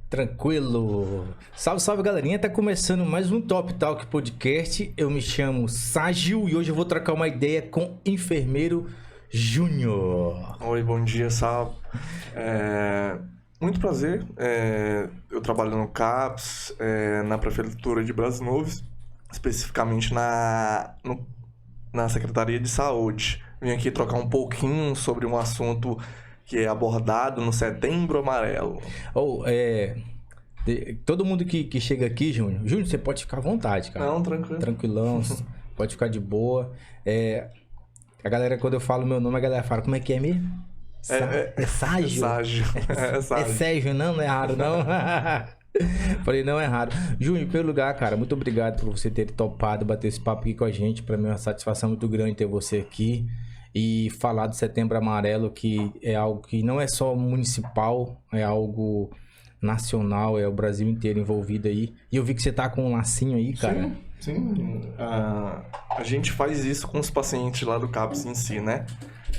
Tranquilo. Salve, salve, galerinha. Tá começando mais um Top Talk Podcast. Eu me chamo Ságio e hoje eu vou trocar uma ideia com Enfermeiro Júnior. Oi, bom dia, Sal. Muito prazer. Eu trabalho no CAPS, na Prefeitura de Brasnoves, especificamente na Secretaria de Saúde. Vim aqui trocar um pouquinho sobre um assunto que é abordado no Setembro Amarelo. Todo mundo que chega aqui, Júnior, você pode ficar à vontade, cara. Não, tranquilo. Tranquilão, pode ficar de boa. A galera, quando eu falo meu nome, a galera fala, como é que é mesmo? É Ságio? É Sérgio, não é raro, não? Falei, não é raro. Júnior, em primeiro lugar, cara, muito obrigado por você ter topado bater esse papo aqui com a gente. Pra mim é uma satisfação muito grande ter você aqui e falar do Setembro Amarelo, que é algo que não é só municipal, é algo nacional, é o Brasil inteiro envolvido aí. E eu vi que você tá com um lacinho aí, cara. Sim. A gente faz isso com os pacientes lá do CAPS em si, né?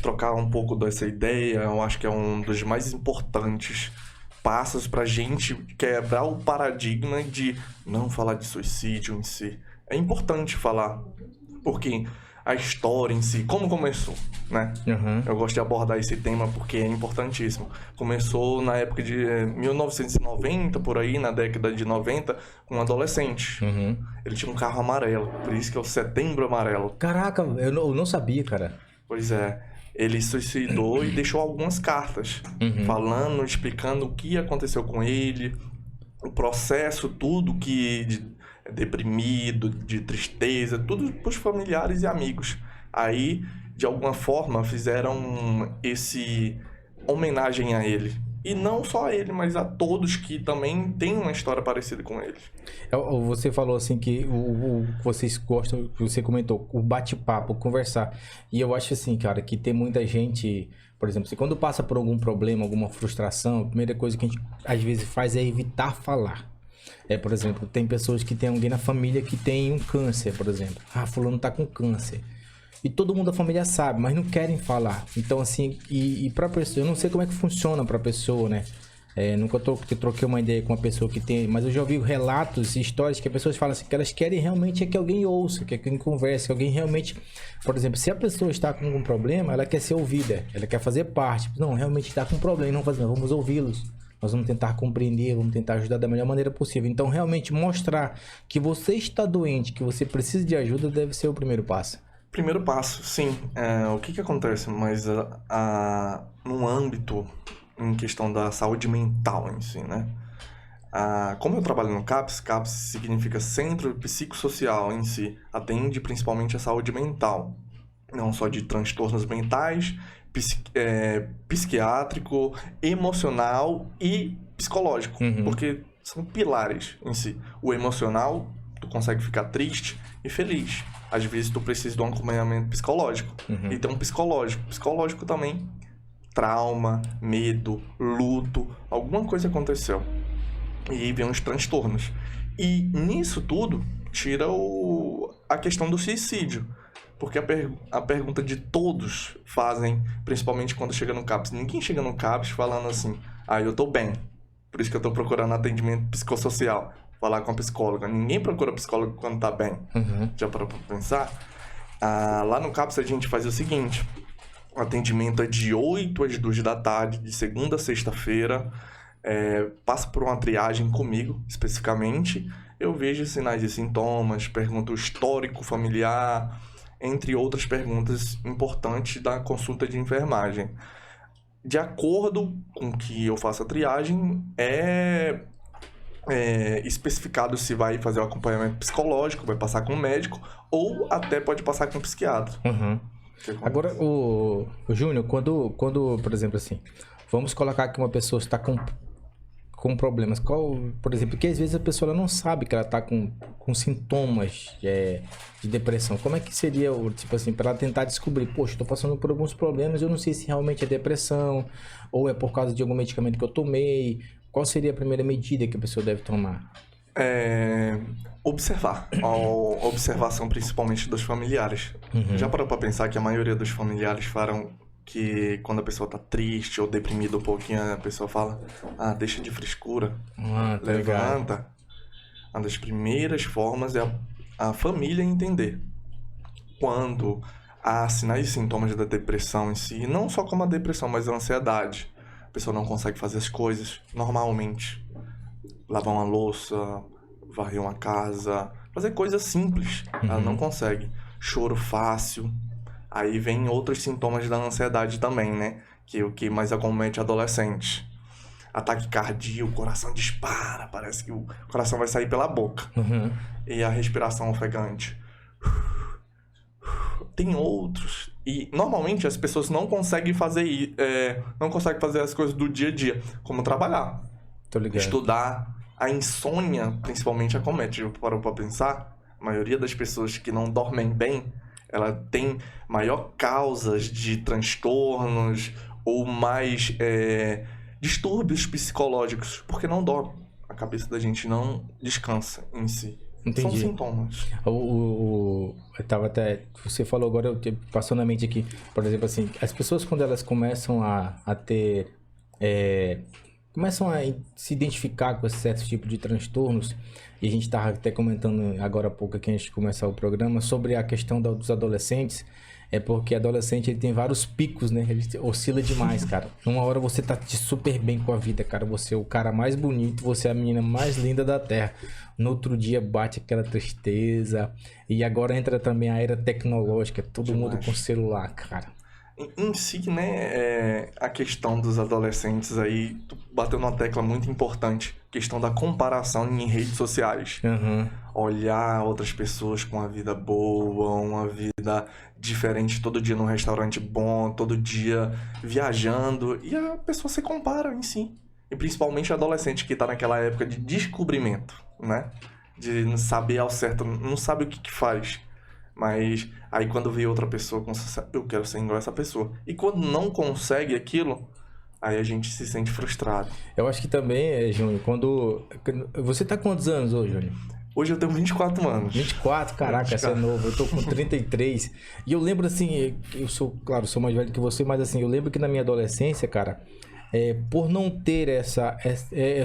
Trocar um pouco dessa ideia, eu acho que é um dos mais importantes passos pra gente quebrar o paradigma de não falar de suicídio em si. É importante falar, porque a história em si, como começou, né? Uhum. Eu gosto de abordar esse tema porque é importantíssimo. Começou na época de 1990, por aí, na década de 90, com um adolescente. Uhum. Ele tinha um carro amarelo, por isso que é o Setembro Amarelo. Caraca, eu não sabia, cara. Pois é. Ele suicidou e deixou algumas cartas, falando, explicando o que aconteceu com ele, o processo, tudo que deprimido, de tristeza, tudo para os familiares e amigos. Aí, de alguma forma, fizeram esse homenagem a ele. E não só a ele, mas a todos que também têm uma história parecida com ele. Você falou assim que vocês gostam, você comentou, o bate-papo, conversar. E eu acho assim, cara, que tem muita gente, por exemplo, quando passa por algum problema, alguma frustração, a primeira coisa que a gente às vezes faz é evitar falar. Por exemplo, tem pessoas que tem alguém na família que tem um câncer, por exemplo. Fulano tá com câncer. E todo mundo da família sabe, mas não querem falar. Então, assim, e pra pessoa, eu não sei como é que funciona pra pessoa, né? Nunca troquei uma ideia com uma pessoa que tem, mas eu já ouvi relatos e histórias que as pessoas falam assim, que elas querem realmente que alguém ouça, que alguém converse, que alguém realmente... Por exemplo, se a pessoa está com algum problema, ela quer ser ouvida, ela quer fazer parte. Não, realmente está com um problema, não fazer, vamos ouvi-los. Nós vamos tentar compreender, vamos tentar ajudar da melhor maneira possível. Então, realmente, mostrar que você está doente, que você precisa de ajuda, deve ser o primeiro passo. Primeiro passo, sim. O que acontece? Mas no âmbito, em questão da saúde mental em si, né? Como eu trabalho no CAPS, CAPS significa Centro Psicossocial em si. Atende principalmente a saúde mental. Não só de transtornos mentais, psiquiátrico, emocional e psicológico. Porque são pilares em si. O emocional, tu consegue ficar triste e feliz. Às vezes tu precisa de um acompanhamento psicológico. Então, psicológico também, trauma, medo, luto, alguma coisa aconteceu. E aí vem os transtornos. E nisso tudo, tira a questão do suicídio. Porque a pergunta de todos fazem, principalmente quando chega no CAPS. Ninguém chega no CAPS falando assim, eu tô bem. Por isso que eu tô procurando atendimento psicossocial. Falar com a psicóloga. Ninguém procura psicólogo quando tá bem. Já parou pra pensar? Lá no CAPS a gente faz o seguinte. O atendimento é de 8 às 2 da tarde, de segunda a sexta-feira. Passa por uma triagem comigo, especificamente. Eu vejo sinais e sintomas, pergunto o histórico familiar, entre outras perguntas importantes da consulta de enfermagem. De acordo com que eu faço a triagem, especificado se vai fazer o acompanhamento psicológico, vai passar com o médico, ou até pode passar com o psiquiatra. Agora, o Júnior, quando, por exemplo, assim, vamos colocar que uma pessoa está com problemas, por exemplo, que às vezes a pessoa não sabe que ela está com sintomas de depressão. Como é que seria, tipo assim, para ela tentar descobrir, poxa, estou passando por alguns problemas, eu não sei se realmente é depressão, ou é por causa de algum medicamento que eu tomei. Qual seria a primeira medida que a pessoa deve tomar? Observar. A observação principalmente dos familiares. Já parou para pensar que a maioria dos familiares que quando a pessoa tá triste ou deprimida um pouquinho, a pessoa fala, deixa de frescura, tá ligado. levanta. Uma das primeiras formas é a família entender. Quando há sinais e sintomas da depressão em si, não só como a depressão, mas a ansiedade. A pessoa não consegue fazer as coisas normalmente. Lavar uma louça, varrer uma casa, fazer coisas simples. Ela não consegue. Choro fácil. Aí vem outros sintomas da ansiedade também, né? Que é o que mais acomete adolescente. Ataque cardíaco, o coração dispara, parece que o coração vai sair pela boca. E a respiração ofegante. Tem outros. E normalmente as pessoas não conseguem fazer as coisas do dia a dia, como trabalhar, estudar. A insônia, principalmente, acomete. Eu paro pra pensar, a maioria das pessoas que não dormem bem, ela tem maior causas de transtornos ou mais distúrbios psicológicos, porque não dorme. A cabeça da gente não descansa em si. Entendi. São sintomas. Eu tava até... Você falou agora, passou na mente aqui, por exemplo, assim, as pessoas quando elas começam a ter... começam a se identificar com certos tipos de transtornos, e a gente estava até comentando agora há pouco aqui antes de começar o programa, sobre a questão dos adolescentes, porque adolescente ele tem vários picos, né? Ele oscila demais, cara. Uma hora você tá super bem com a vida, cara. Você é o cara mais bonito, você é a menina mais linda da Terra. No outro dia bate aquela tristeza. E agora entra também a era tecnológica, todo mundo com celular, cara. Em si, né, a questão dos adolescentes aí, tu bateu numa tecla muito importante, questão da comparação em redes sociais. Olhar outras pessoas com uma vida boa, uma vida diferente, todo dia num restaurante bom, todo dia viajando, e a pessoa se compara em si. E principalmente o adolescente que tá naquela época de descobrimento, né? De não saber ao certo, não sabe o que faz. Mas aí quando vê outra pessoa, eu quero ser igual essa pessoa. E quando não consegue aquilo, aí a gente se sente frustrado. Eu acho que também, Júnior, quando... Você tá com quantos anos hoje, Júnior? Hoje eu tenho 24 anos. 24? Caraca, você é novo. Eu tô com 33. E eu lembro assim, eu sou mais velho que você, mas assim, eu lembro que na minha adolescência, cara, por não ter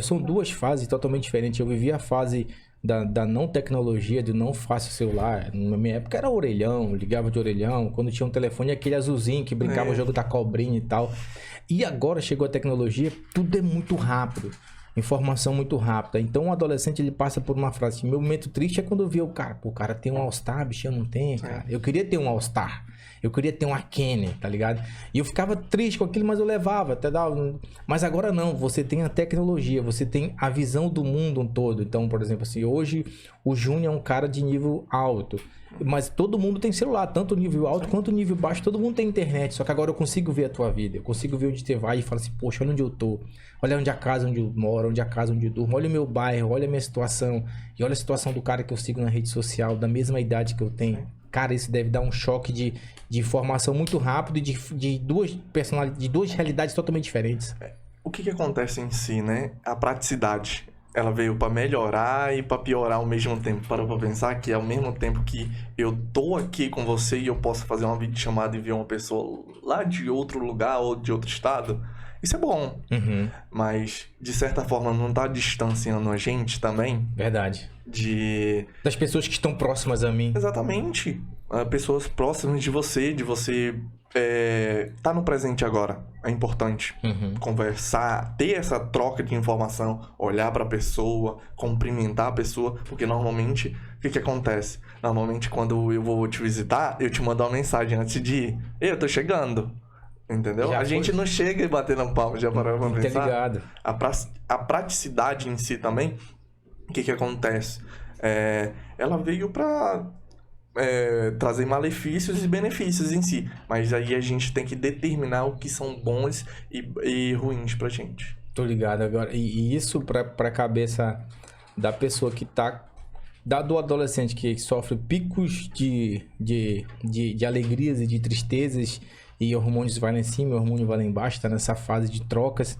são duas fases totalmente diferentes. Eu vivi a fase da não tecnologia, do não fácil celular. Na minha época era orelhão, ligava de orelhão. Quando tinha um telefone, aquele azulzinho que brincava o jogo da cobrinha e tal. E agora chegou a tecnologia, tudo é muito rápido. Informação muito rápida. Então, o adolescente, ele passa por uma frase assim, meu momento triste é quando eu vi o cara. Pô, o cara tem um All-Star, bicho, eu não tenho, cara. Eu queria ter um All-Star. Eu queria ter um Akene, tá ligado? E eu ficava triste com aquilo, mas eu levava. Até dava... Mas agora não, você tem a tecnologia, você tem a visão do mundo todo. Então, por exemplo, assim, hoje o Júnior é um cara de nível alto. Mas todo mundo tem celular, tanto nível alto quanto nível baixo, todo mundo tem internet. Só que agora eu consigo ver a tua vida, eu consigo ver onde você vai e fala assim, poxa, olha onde eu tô. Olha onde a casa onde eu moro, onde a casa onde eu durmo, olha o meu bairro, olha a minha situação. E olha a situação do cara que eu sigo na rede social, da mesma idade que eu tenho. Cara, isso deve dar um choque de informação muito rápido e de duas realidades totalmente diferentes. O que acontece em si, né? A praticidade. Ela veio para melhorar e para piorar ao mesmo tempo. Para pensar que ao mesmo tempo que eu tô aqui com você e eu posso fazer uma videochamada e ver uma pessoa lá de outro lugar ou de outro estado, isso é bom. Mas, de certa forma, não tá distanciando a gente também? Verdade. Das pessoas que estão próximas a mim. Exatamente. Pessoas próximas de você tá no presente agora. É importante conversar, ter essa troca de informação, olhar para a pessoa, cumprimentar a pessoa, porque normalmente, o que acontece? Normalmente, quando eu vou te visitar, eu te mando uma mensagem antes de ir. Ei, eu tô chegando. Entendeu? A gente não chega e bater na palma, já parou pra pensar? Ligado. A praticidade em si também, o que acontece? Ela veio pra... trazer malefícios e benefícios em si, mas aí a gente tem que determinar o que são bons e ruins pra gente. Tô ligado agora. E isso pra cabeça da pessoa que tá... do adolescente que sofre picos de alegrias e de tristezas, e hormônios vai lá em cima, o hormônio vai lá embaixo, tá nessa fase de trocas.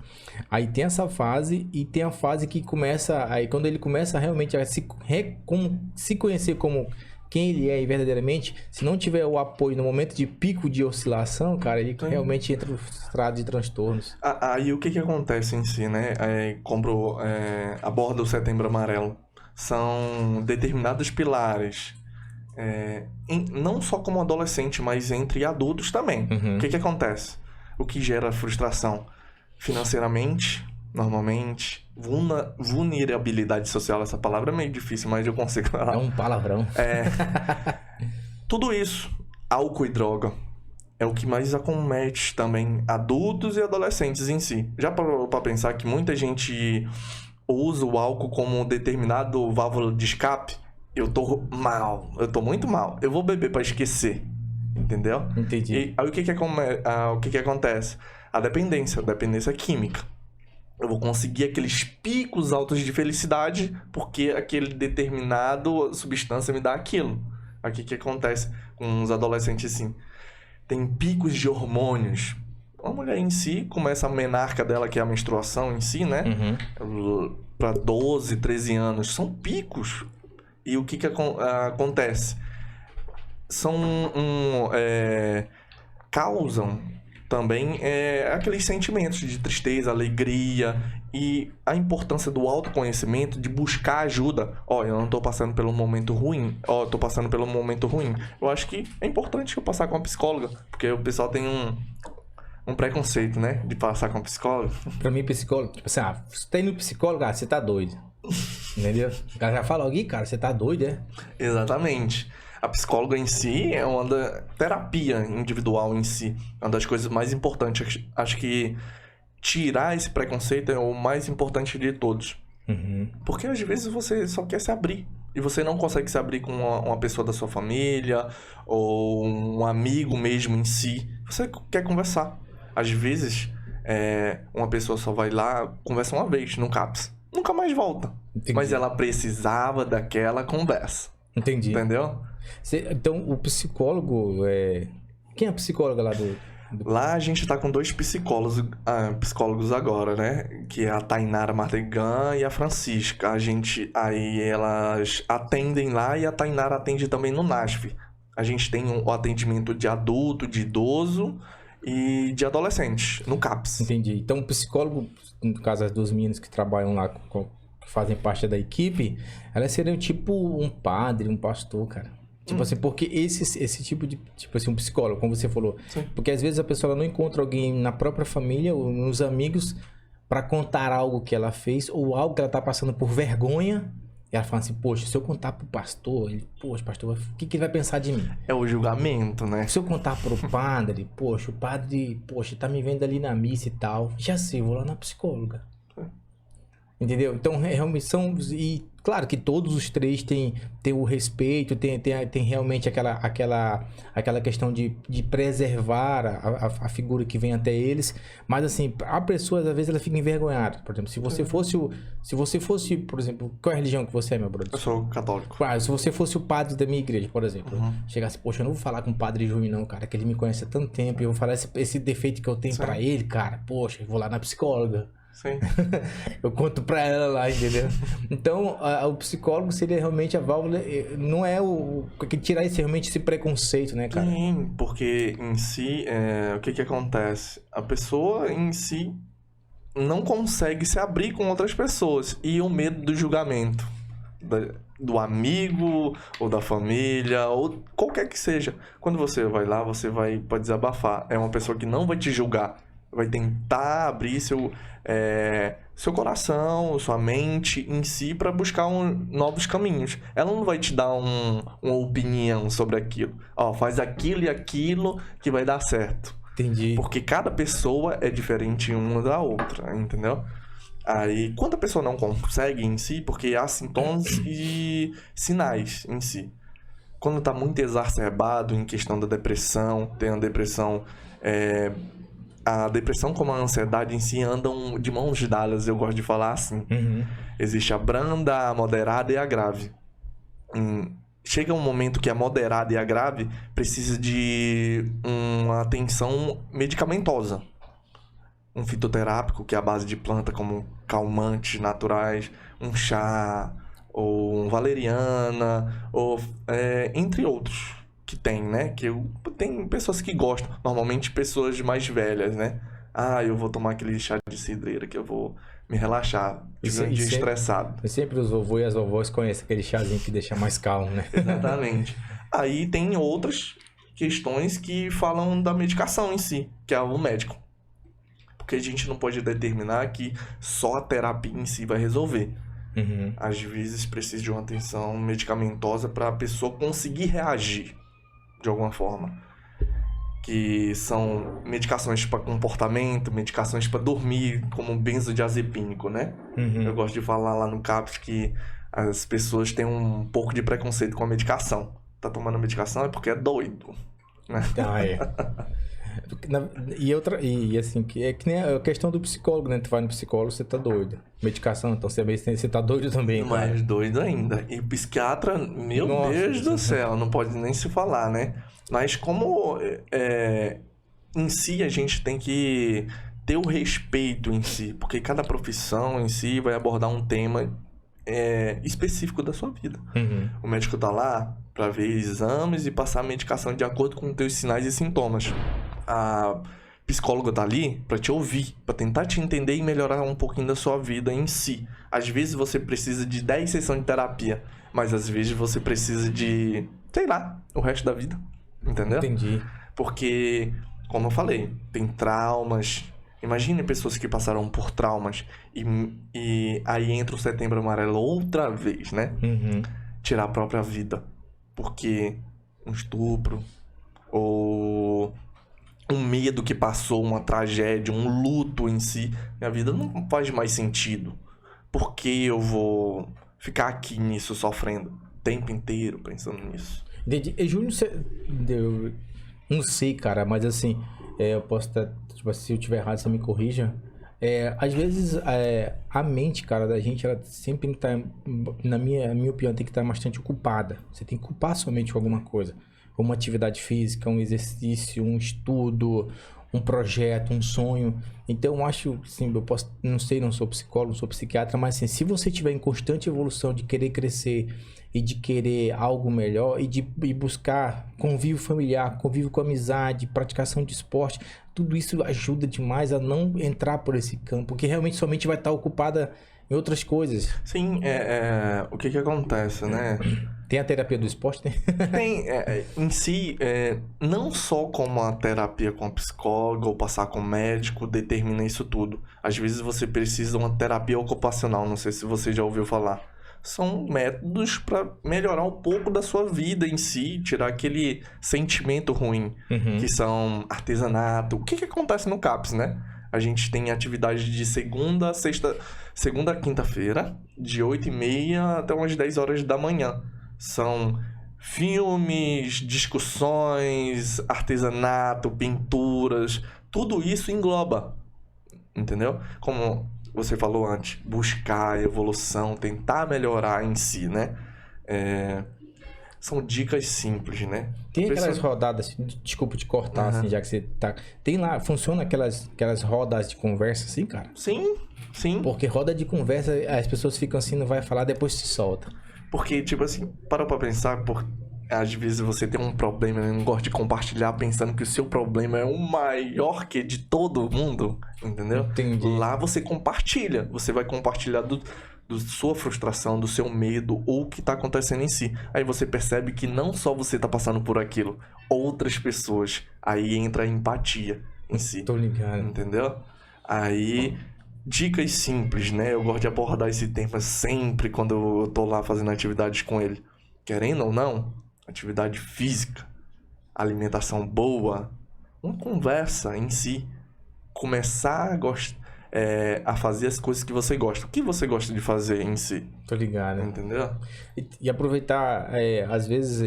Aí tem essa fase e tem a fase que começa... Aí quando ele começa realmente a se conhecer como quem ele é verdadeiramente, se não tiver o apoio no momento de pico de oscilação, cara, ele realmente entra no estrado de transtornos. Aí o que acontece em si, né? Como aborda o Setembro Amarelo, são determinados pilares, não só como adolescente, mas entre adultos também. Uhum. O que acontece? O que gera frustração? Financeiramente, normalmente, vulnerabilidade social, essa palavra é meio difícil, mas eu consigo falar. É um palavrão. Tudo isso, álcool e droga, é o que mais acomete também adultos e adolescentes em si. Já parou pra pensar que muita gente usa o álcool como um determinado válvula de escape? Eu tô mal, eu tô muito mal, eu vou beber pra esquecer, entendeu? Entendi. E aí o que acontece? A dependência química. Eu vou conseguir aqueles picos altos de felicidade porque aquele determinado substância me dá aquilo. Aqui o que acontece com os adolescentes assim? Tem picos de hormônios. A mulher em si começa a menarca dela, que é a menstruação em si, né? Uhum. Para 12, 13 anos. São picos. E o que acontece? Causam também aqueles sentimentos de tristeza, alegria e a importância do autoconhecimento, de buscar ajuda. Eu não tô passando pelo momento ruim. Tô passando pelo momento ruim. Eu acho que é importante eu passar com uma psicóloga, porque o pessoal tem um preconceito, né? De passar com uma psicóloga. Pra mim, psicólogo, tipo assim, você tá indo no psicólogo, você tá doido. Entendeu? O cara já fala alguém, cara, você tá doido, é? Exatamente. A psicóloga em si é terapia individual em si. É uma das coisas mais importantes. Acho que tirar esse preconceito é o mais importante de todos. Uhum. Porque às vezes você só quer se abrir. E você não consegue se abrir com uma pessoa da sua família ou um amigo mesmo em si. Você quer conversar. Às vezes, uma pessoa só vai lá, conversa uma vez no CAPS. Nunca mais volta. Entendi. Mas ela precisava daquela conversa. Entendi. Entendeu? Então, o psicólogo Quem é a psicóloga lá do... Lá a gente tá com 2 psicólogos agora, né? Que é a Tainara Mardegan e a Francisca. Aí elas atendem lá e a Tainara atende também no NASF. A gente tem o atendimento de adulto, de idoso e de adolescente, no CAPS. Entendi. Então, o psicólogo, no caso as 2 meninas que trabalham lá, que fazem parte da equipe, elas seriam tipo um padre, um pastor, cara. Tipo assim, porque esse tipo de... Tipo assim, um psicólogo, como você falou. Sim. Porque às vezes a pessoa não encontra alguém na própria família ou nos amigos pra contar algo que ela fez ou algo que ela tá passando por vergonha. E ela fala assim, poxa, se eu contar pro pastor, poxa, pastor, o que ele vai pensar de mim? É o julgamento, né? Se eu contar pro padre, poxa, o padre, tá me vendo ali na missa e tal. Já sei, vou lá na psicóloga. Entendeu? Então, realmente são... E claro que todos os 3 têm o respeito, tem realmente aquela questão de preservar a figura que vem até eles. Mas, assim, a pessoa, às vezes, ela fica envergonhada. Por exemplo, se você fosse, por exemplo... Qual é a religião que você é, meu brother? Eu sou católico. Claro, se você fosse o padre da minha igreja, por exemplo, chegasse, poxa, eu não vou falar com o padre Júnior, não, cara, que ele me conhece há tanto tempo, e eu vou falar esse defeito que eu tenho pra ele, cara, poxa, eu vou lá na psicóloga. Sim. Eu conto pra ela lá, entendeu? Então, o psicólogo seria realmente a válvula, não é que tirar realmente esse preconceito, né, cara? Sim, porque em si, o que acontece? A pessoa em si não consegue se abrir com outras pessoas. E o medo do julgamento do amigo ou da família ou qualquer que seja. Quando você vai lá, você vai para desabafar. É uma pessoa que não vai te julgar. Vai tentar abrir seu coração, sua mente em si para buscar novos caminhos. Ela não vai te dar uma opinião sobre aquilo. Faz aquilo e aquilo que vai dar certo. Entendi. Porque cada pessoa é diferente uma da outra, entendeu? Aí, quando a pessoa não consegue em si, porque há sintomas e sinais em si. Quando tá muito exacerbado em questão da depressão, tem a depressão... A depressão como a ansiedade em si andam de mãos dadas, eu gosto de falar assim. Existe a branda, a moderada e a grave. Chega um momento que a moderada e a grave precisa de uma atenção medicamentosa. Um fitoterápico, que é a base de planta, como calmantes naturais, um chá, ou um valeriana, ou entre outros que tem, né? Tem pessoas que gostam, normalmente pessoas mais velhas, né? Ah, eu vou tomar aquele chá de cidreira que eu vou me relaxar, tive um dia estressado. Sempre os vovôs e as vovós conhecem aquele chazinho que deixa mais calmo, né? Exatamente. Aí tem outras questões que falam da medicação em si, que é o médico. Porque a gente não pode determinar que só a terapia em si vai resolver. Uhum. Às vezes precisa de uma atenção medicamentosa para a pessoa conseguir reagir de alguma forma. Que são medicações para comportamento, medicações para dormir, como benzodiazepínico, né? Uhum. Eu gosto de falar lá no CAPS que as pessoas têm um pouco de preconceito com a medicação. Tá tomando medicação é porque é doido, né? Ah, é. E assim, que nem a questão do psicólogo, né? Tu vai no psicólogo, você tá doido. Medicação, então você tá doido também, cara. Mais doido ainda. E psiquiatra, meu Nossa, Deus do céu, não pode nem se falar, né? Mas como em si a gente tem que ter o respeito em si, porque cada profissão em si vai abordar um tema específico da sua vida. Uhum. O médico tá lá para ver exames e passar a medicação de acordo com os teus sinais e sintomas. A psicóloga tá ali para te ouvir, para tentar te entender e melhorar um pouquinho da sua vida em si. Às vezes você precisa de 10 sessões de terapia, mas às vezes você precisa de, sei lá, o resto da vida. Entendeu? Entendi. Porque, como eu falei, tem traumas. Imagine pessoas que passaram por traumas e aí entra o Setembro Amarelo outra vez, né? Uhum. Tirar a própria vida. Porque um estupro ou um medo que passou, uma tragédia, um luto em si, minha vida não faz mais sentido. Por que eu vou ficar aqui nisso sofrendo o tempo inteiro pensando nisso? Júnior, eu não sei, cara, mas assim, eu posso estar, tipo, se eu tiver errado, você me corrija. Às vezes, a mente, cara, da gente, ela sempre tem que estar, na minha opinião, tem que estar bastante ocupada. Você tem que ocupar sua mente com alguma coisa. Uma atividade física, um exercício, um estudo, um projeto, um sonho. Então, eu acho, sim, eu posso, não sei, não sou psicólogo, não sou psiquiatra, mas assim, se você estiver em constante evolução de querer crescer e de querer algo melhor e de buscar convívio familiar, convívio com amizade, praticação de esporte, tudo isso ajuda demais a não entrar por esse campo, porque realmente sua mente vai estar ocupada em outras coisas. Sim, o que acontece, né? Tem a terapia do esporte, né? Tem, em si, não só como a terapia com a psicóloga ou passar com o médico determina isso tudo. Às vezes você precisa de uma terapia ocupacional, não sei se você já ouviu falar. São métodos para melhorar um pouco da sua vida em si, tirar aquele sentimento ruim, que são artesanato. O que acontece no CAPS, né? A gente tem atividade de segunda a quinta-feira, de 8h30 até umas 10 horas da manhã. São filmes, discussões, artesanato, pinturas, tudo isso engloba, entendeu? Como você falou antes, buscar evolução, tentar melhorar em si, né? São dicas simples, né? Tem aquelas rodadas, desculpa te cortar, assim, já que você tá... Tem lá, funciona aquelas rodas de conversa assim, cara? Sim, sim. Porque roda de conversa, as pessoas ficam assim, não vai falar, depois se solta. Porque, tipo assim, para pra pensar, às vezes você tem um problema e não gosta de compartilhar pensando que o seu problema é o maior que de todo mundo, entendeu? Entendi. Lá você compartilha, você vai compartilhar do sua frustração, do seu medo ou o que tá acontecendo em si. Aí você percebe que não só você tá passando por aquilo, outras pessoas. Aí entra a empatia em si. Tô ligado. Entendeu? Aí... Dicas simples, né? Eu gosto de abordar esse tema sempre quando eu tô lá fazendo atividades com ele. Querendo ou não, atividade física, alimentação boa, uma conversa em si. Começar a fazer as coisas que você gosta. O que você gosta de fazer em si? Tô ligado. Entendeu? E aproveitar, às vezes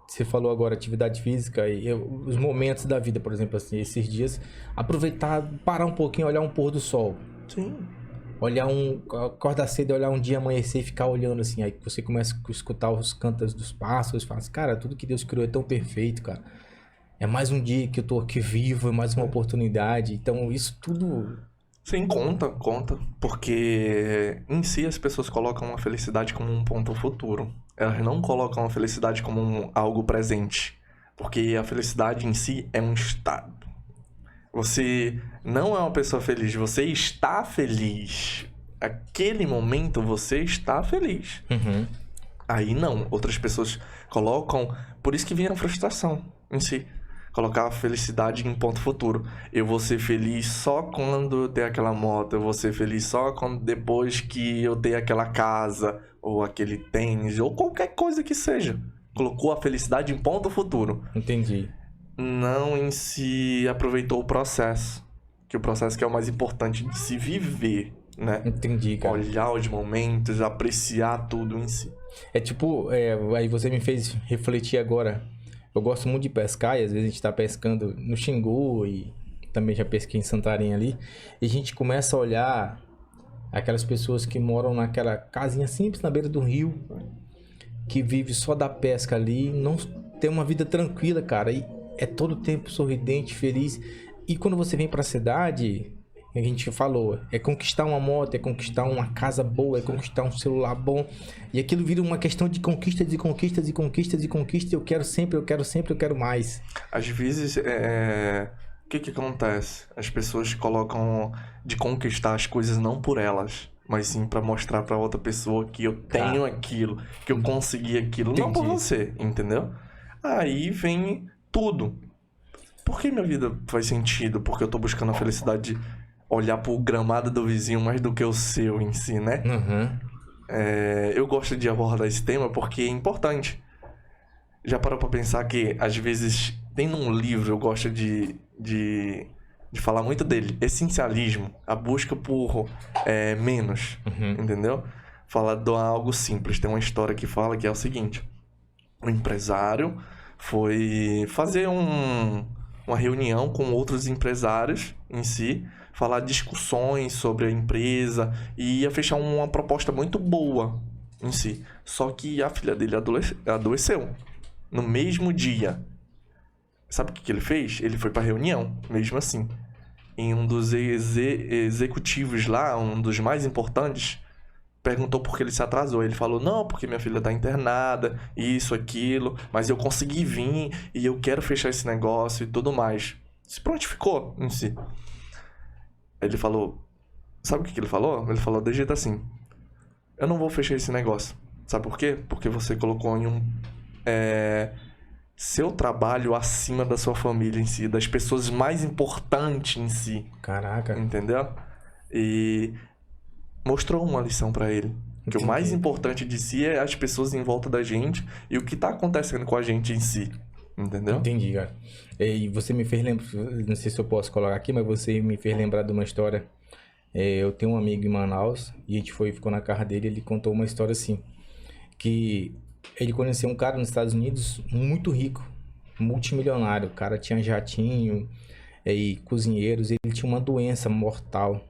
você falou agora atividade física e os momentos da vida, por exemplo, assim, esses dias, aproveitar, parar um pouquinho, olhar um pôr do sol. Sim. Acordar cedo, olhar um dia amanhecer e ficar olhando assim, aí você começa a escutar os cantos dos pássaros, fala assim, cara, tudo que Deus criou é tão perfeito, cara. É mais um dia que eu tô aqui vivo, é mais uma oportunidade. Então, isso tudo Sim, conta. Porque em si as pessoas colocam a felicidade como um ponto futuro. Elas não colocam a felicidade como algo presente. Porque a felicidade em si é um estado. Você não é uma pessoa feliz, você está feliz. Aquele momento você está feliz. Uhum. Aí não, outras pessoas colocam... Por isso que vem a frustração em si. Colocar a felicidade em ponto futuro. Eu vou ser feliz só quando eu ter aquela moto. Eu vou ser feliz só quando, depois que eu ter aquela casa. Ou aquele tênis. Ou qualquer coisa que seja. Colocou a felicidade em ponto futuro. Entendi. Não em si aproveitou o processo. Que o processo que é o mais importante de se viver, né? Entendi, cara. Olhar os momentos, apreciar tudo em si. É tipo, aí você me fez refletir agora. Eu gosto muito de pescar e às vezes a gente tá pescando no Xingu e também já pesquei em Santarém ali. E a gente começa a olhar aquelas pessoas que moram naquela casinha simples na beira do rio, que vive só da pesca ali, não tem uma vida tranquila, cara. E é todo tempo sorridente, feliz. E quando você vem pra cidade, a gente falou, é conquistar uma moto, é conquistar uma casa boa, é conquistar um celular bom. E aquilo vira uma questão de conquistas e conquistas e conquistas e conquistas. Eu quero sempre, eu quero mais. Às vezes, o que acontece? As pessoas colocam de conquistar as coisas não por elas, mas sim pra mostrar pra outra pessoa que eu tenho aquilo, que eu consegui aquilo. Entendi. Não por você, entendeu? Aí vem tudo. Por que minha vida faz sentido? Porque eu tô buscando a felicidade de olhar pro gramado do vizinho mais do que o seu em si, né? Uhum. Eu gosto de abordar esse tema porque é importante. Já parou pra pensar que, às vezes, tem num livro, eu gosto de falar muito dele, Essencialismo, a busca por menos, entendeu? Fala de algo simples. Tem uma história que fala que é o seguinte: o empresário foi fazer uma reunião com outros empresários em si, falar discussões sobre a empresa e ia fechar uma proposta muito boa em si. Só que a filha dele adoeceu no mesmo dia. Sabe o que ele fez? Ele foi pra reunião, mesmo assim. E um dos executivos lá, um dos mais importantes, perguntou por que ele se atrasou. Ele falou, não, porque minha filha tá internada, isso, aquilo, mas eu consegui vir e eu quero fechar esse negócio e tudo mais. Se prontificou em si. Ele falou, sabe o que ele falou? Ele falou de jeito assim, eu não vou fechar esse negócio. Sabe por quê? Porque você colocou em seu trabalho acima da sua família em si, das pessoas mais importantes em si. Caraca. Entendeu? E mostrou uma lição pra ele. Que o mais importante de si é as pessoas em volta da gente e o que tá acontecendo com a gente em si. Entendeu? Entendi, cara. E você me fez lembrar, não sei se eu posso colocar aqui, mas você me fez lembrar de uma história. Eu tenho um amigo em Manaus e a gente ficou na casa dele e ele contou uma história assim, que ele conheceu um cara nos Estados Unidos muito rico, multimilionário. O cara tinha jatinho e cozinheiros, ele tinha uma doença mortal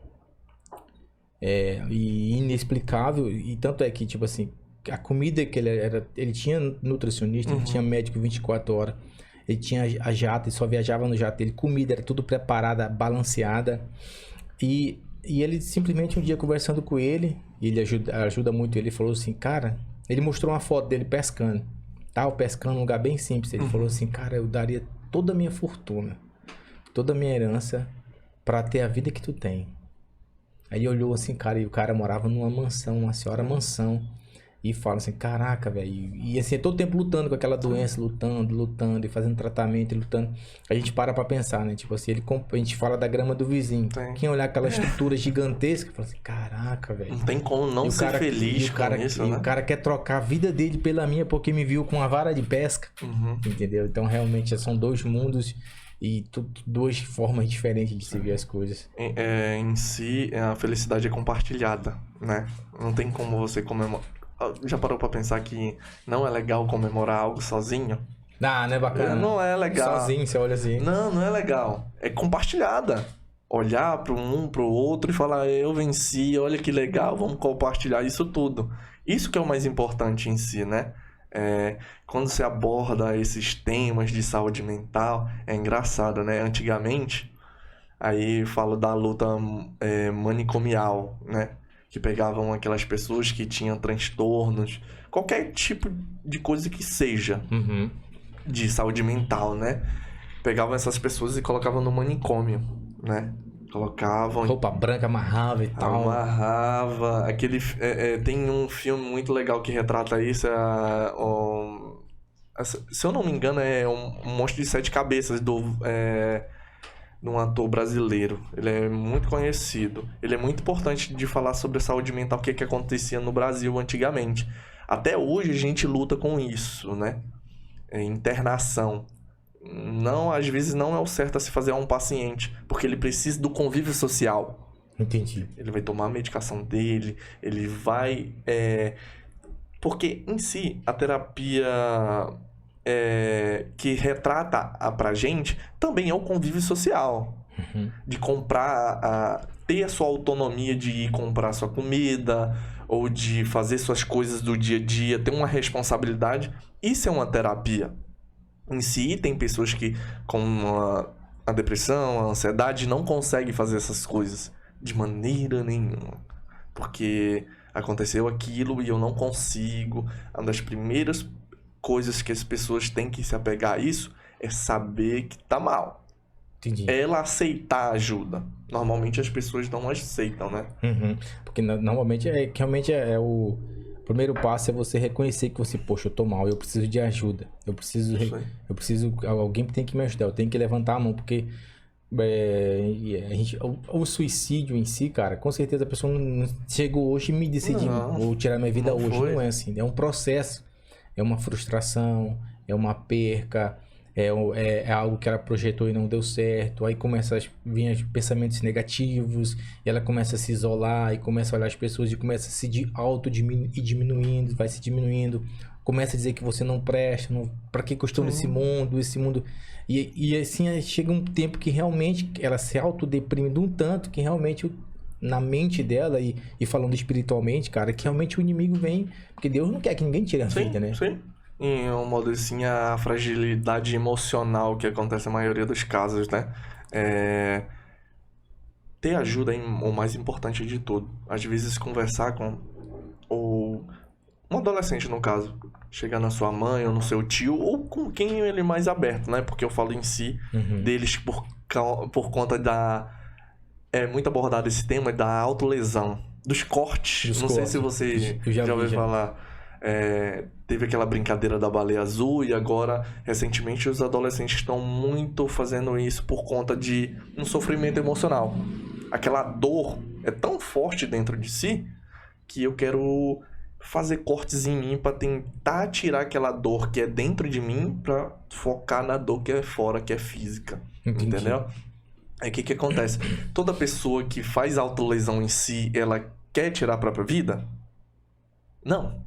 e inexplicável, e tanto é que, tipo assim, a comida que ele tinha nutricionista, ele tinha médico 24 horas, ele tinha a jato, ele só viajava no jato dele, comida era tudo preparada, balanceada, e ele simplesmente um dia conversando com ele, e ele ajuda muito ele, falou assim, cara, ele mostrou uma foto dele pescando, tava pescando num lugar bem simples, ele falou assim, cara, eu daria toda a minha fortuna, toda a minha herança pra ter a vida que tu tem. Aí olhou assim, cara, e o cara morava numa mansão, uma senhora mansão. E fala assim, caraca, velho. E assim, todo tempo lutando com aquela doença, lutando, e fazendo tratamento, e lutando. A gente para pra pensar, né? Tipo assim, a gente fala da grama do vizinho. Tem. Quem olhar aquela estrutura gigantesca, fala assim, caraca, velho. Não tem como não ser feliz com isso, né? E o cara quer trocar a vida dele pela minha porque me viu com uma vara de pesca. Entendeu? Então, realmente, são dois mundos e duas formas diferentes de se ver as coisas. Em si, a felicidade é compartilhada, né? Não tem como você comemorar. Já parou pra pensar que não é legal comemorar algo sozinho? Ah, não é bacana. Não é legal. Sozinho, você olha assim. Não é legal. É compartilhada. Olhar para um, pro outro e falar, eu venci, olha que legal, vamos compartilhar isso tudo. Isso que é o mais importante em si, né? Quando você aborda esses temas de saúde mental, é engraçado, né? Antigamente, Aí falo da luta manicomial, né? Que pegavam aquelas pessoas que tinham transtornos, qualquer tipo de coisa que seja de saúde mental, né? Pegavam essas pessoas e colocavam no manicômio, né? Colocavam... Roupa branca, amarrava e tal. Amarrava. Tem um filme muito legal que retrata isso. Se eu não me engano, é um Monstro de Sete Cabeças de um ator brasileiro. Ele é muito conhecido. Ele é muito importante de falar sobre a saúde mental, o que acontecia no Brasil antigamente. Até hoje a gente luta com isso, né? Internação. Não, às vezes não é o certo a se fazer a um paciente, porque ele precisa do convívio social. Entendi. Ele vai tomar a medicação dele, ele vai... Porque, em si, a terapia que retrata pra gente também é o convívio social. De comprar, ter a sua autonomia de ir comprar sua comida, ou de fazer suas coisas do dia a dia, ter uma responsabilidade. Isso é uma terapia. Em si, tem pessoas que, com a depressão, a ansiedade, não conseguem fazer essas coisas de maneira nenhuma. Porque aconteceu aquilo e eu não consigo. Uma das primeiras coisas que as pessoas têm que se apegar a isso é saber que tá mal. Entendi. Ela aceitar ajuda. Normalmente as pessoas não aceitam, né? Porque normalmente realmente o primeiro passo é você reconhecer que você, poxa, eu tô mal, eu preciso de ajuda. Eu preciso, alguém tem que me ajudar, eu tenho que levantar a mão, porque o suicídio em si, cara, com certeza a pessoa não chegou hoje e me decidiu, vou tirar minha vida hoje. Não é assim, é um processo, é uma frustração, é uma perca, é algo que ela projetou e não deu certo. Aí começa a vir pensamentos negativos, e ela começa a se isolar, e começa a olhar as pessoas e começa a se diminuindo, vai se diminuindo, começa a dizer que você não presta, pra que eu estou nesse mundo, e assim chega um tempo que realmente ela se autodeprime de um tanto que realmente na mente dela, e falando espiritualmente, cara, que realmente o inimigo vem, porque Deus não quer que ninguém tire a vida, né? Sim. Em um modo assim, a fragilidade emocional que acontece na maioria dos casos, né? Ter ajuda é o mais importante de tudo. Às vezes conversar com um adolescente, no caso, chegar na sua mãe ou no seu tio, ou com quem ele é mais aberto, né? Porque eu falo em si deles por conta da... É muito abordado esse tema da autolesão, dos cortes. Não sei se você já ouviu falar. Teve aquela brincadeira da baleia azul, e agora, recentemente, os adolescentes estão muito fazendo isso por conta de um sofrimento emocional. Aquela dor é tão forte dentro de si que eu quero fazer cortes em mim para tentar tirar aquela dor que é dentro de mim para focar na dor que é fora, que é física. Entendi. Entendeu? Aí o que acontece? Toda pessoa que faz autolesão em si, ela quer tirar a própria vida? Não.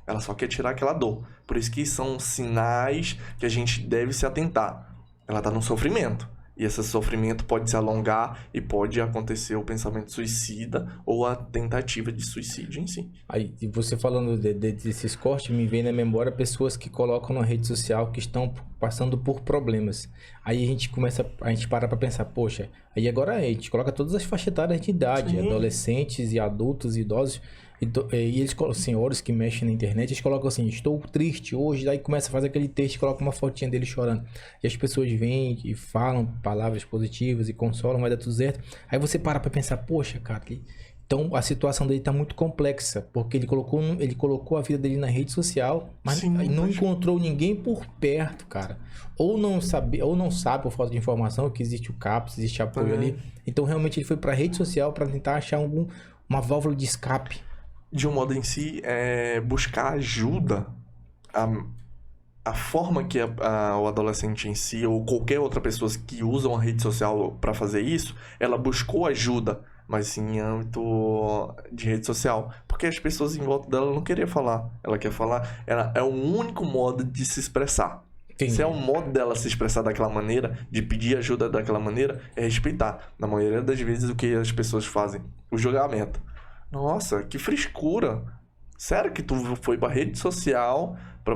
Ela só quer tirar aquela dor. Por isso que são sinais que a gente deve se atentar. Ela tá no sofrimento. E esse sofrimento pode se alongar e pode acontecer o pensamento suicida ou a tentativa de suicídio em si. Aí, você falando desses cortes, me vem na memória pessoas que colocam na rede social que estão passando por problemas. Aí a gente para pra pensar, poxa, aí agora a gente coloca todas as faixas etárias de idade, adolescentes e adultos e idosos. E eles, senhores que mexem na internet, eles colocam assim, estou triste hoje, aí começa a fazer aquele texto e coloca uma fotinha dele chorando. E as pessoas vêm e falam palavras positivas e consolam, vai dar tudo certo. Aí você para pra pensar, poxa, cara, então a situação dele tá muito complexa, porque ele colocou a vida dele na rede social, mas não encontrou ninguém por perto, cara. Ou não sabe por falta de informação que existe o CAPS, existe apoio ali. Então realmente ele foi pra rede social para tentar achar uma válvula de escape. De um modo em si, buscar ajuda, a forma que o adolescente em si, ou qualquer outra pessoa que usa uma rede social para fazer isso, ela buscou ajuda, mas em âmbito de rede social. Porque as pessoas em volta dela não queriam falar. Ela quer falar, é o único modo de se expressar. Entendi. Se é o modo dela se expressar daquela maneira, de pedir ajuda daquela maneira, é respeitar. Na maioria das vezes, o que as pessoas fazem? O julgamento. Nossa, que frescura. Sério que tu foi pra rede social pra...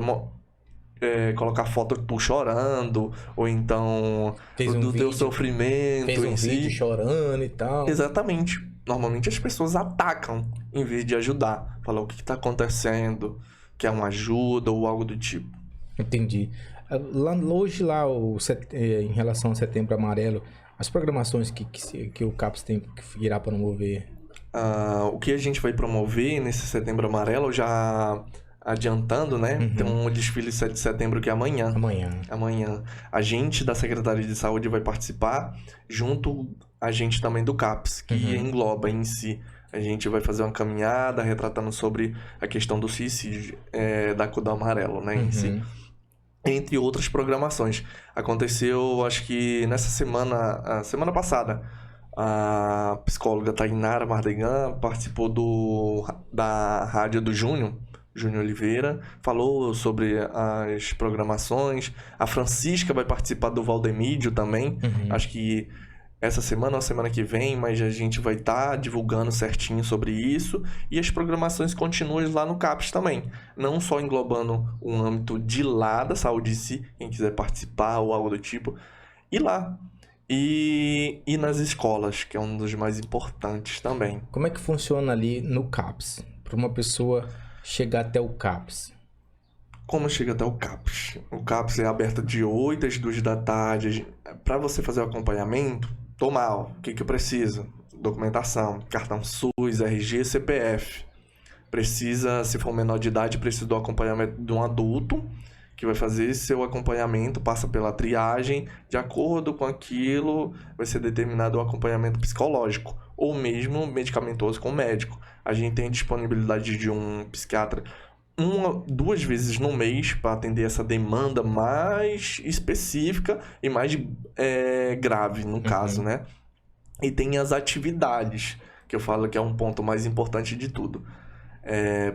colocar foto tu chorando, ou então do teu sofrimento fez um vídeo chorando e tal. Exatamente. Normalmente as pessoas atacam em vez de ajudar. Falar o que está acontecendo, quer uma ajuda ou algo do tipo. Entendi. Hoje em relação ao Setembro Amarelo, as programações que o CAPS irá promover? O que a gente vai promover nesse Setembro Amarelo, já adiantando, né? Tem um desfile 7 de setembro que é amanhã. Amanhã. A gente da Secretaria de Saúde vai participar, junto a gente também do CAPS, que engloba em si. A gente vai fazer uma caminhada retratando sobre a questão do suicídio da cor do amarelo, né? Em si. Entre outras programações. Aconteceu, acho que nessa semana passada, a psicóloga Tainara Mardegan participou da rádio do Júnior Oliveira, falou sobre as programações. A Francisca vai participar do Valdemídio também. Acho que essa semana ou semana que vem, mas a gente vai estar divulgando certinho sobre isso. E as programações continuam lá no CAPS também. Não só englobando um âmbito de lá da saúde em si, quem quiser participar ou algo do tipo, ir lá. E nas escolas, que é um dos mais importantes também. Como é que funciona ali no CAPS? Para uma pessoa chegar até o CAPS? Como chega até o CAPS? O CAPS é aberto de 8 às 2 da tarde. Para você fazer o acompanhamento, o que eu preciso? Documentação, cartão SUS, RG, CPF. Precisa, se for menor de idade, precisa do acompanhamento de um adulto, que vai fazer seu acompanhamento, passa pela triagem, de acordo com aquilo, vai ser determinado o acompanhamento psicológico, ou mesmo medicamentoso com o médico. A gente tem disponibilidade de um psiquiatra 2 vezes no mês para atender essa demanda mais específica e mais grave, no caso, né? E tem as atividades, que eu falo que é um ponto mais importante de tudo.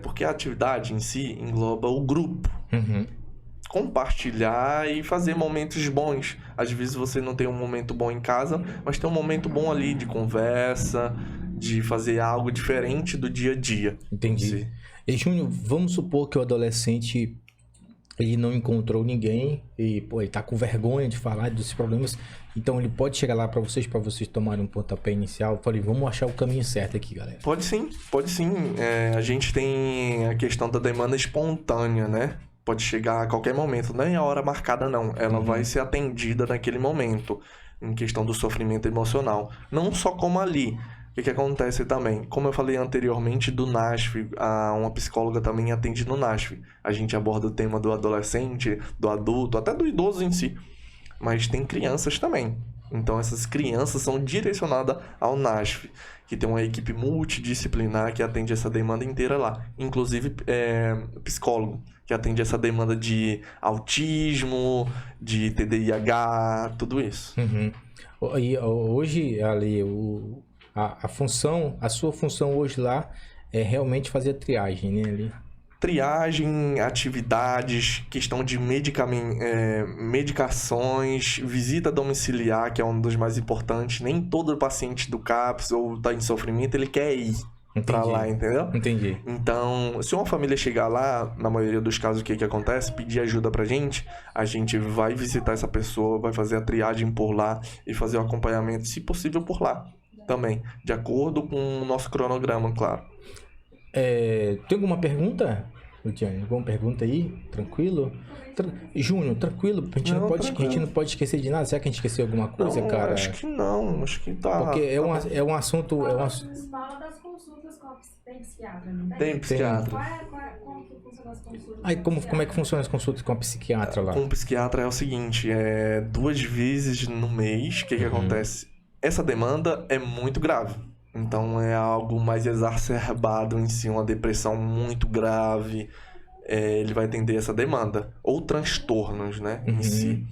Porque a atividade em si engloba o grupo. Compartilhar e fazer momentos bons. Às vezes você não tem um momento bom em casa, mas tem um momento bom ali de conversa, de fazer algo diferente do dia a dia. Entendi. E Júnior, vamos supor que o adolescente ele não encontrou ninguém e ele tá com vergonha de falar dos problemas, então ele pode chegar lá para vocês tomarem um pontapé inicial. Falei, vamos achar o caminho certo aqui, galera. Pode sim. A gente tem a questão da demanda espontânea, né? Pode chegar a qualquer momento, nem a hora marcada não. Ela vai ser atendida naquele momento, em questão do sofrimento emocional. Não só como ali. O que acontece também? Como eu falei anteriormente do NASF, uma psicóloga também atende no NASF. A gente aborda o tema do adolescente, do adulto, até do idoso em si. Mas tem crianças também. Então essas crianças são direcionadas ao NASF, que tem uma equipe multidisciplinar que atende essa demanda inteira lá. Inclusive psicólogo, que atende essa demanda de autismo, de TDIH, tudo isso. E hoje, ali, a sua função hoje lá é realmente fazer a triagem, né, ali? Triagem, atividades, questão de medicações, visita domiciliar, que é um dos mais importantes. Nem todo paciente do CAPS ou está em sofrimento, ele quer ir para lá, entendeu? Entendi. Então, se uma família chegar lá, na maioria dos casos, o que acontece? Pedir ajuda pra gente, a gente vai visitar essa pessoa, vai fazer a triagem por lá e fazer o acompanhamento, se possível, por lá também, de acordo com o nosso cronograma, claro. Tem alguma pergunta, Luciane? Alguma pergunta aí? Tranquilo? Júnior, tranquilo? A gente não pode esquecer de nada. Será que a gente esqueceu alguma coisa, cara? Acho que não. Acho que tá... Porque é um assunto... Fala das consultas com tem psiquiatra, não tem? Tem psiquiatra. Como que funciona as consultas? Aí, como é que funciona as consultas com a psiquiatra lá? Com o psiquiatra é o seguinte, 2 vezes no mês, o que acontece? Essa demanda é muito grave. Então é algo mais exacerbado em si, uma depressão muito grave. Ele vai atender essa demanda. Ou transtornos, né? Em si.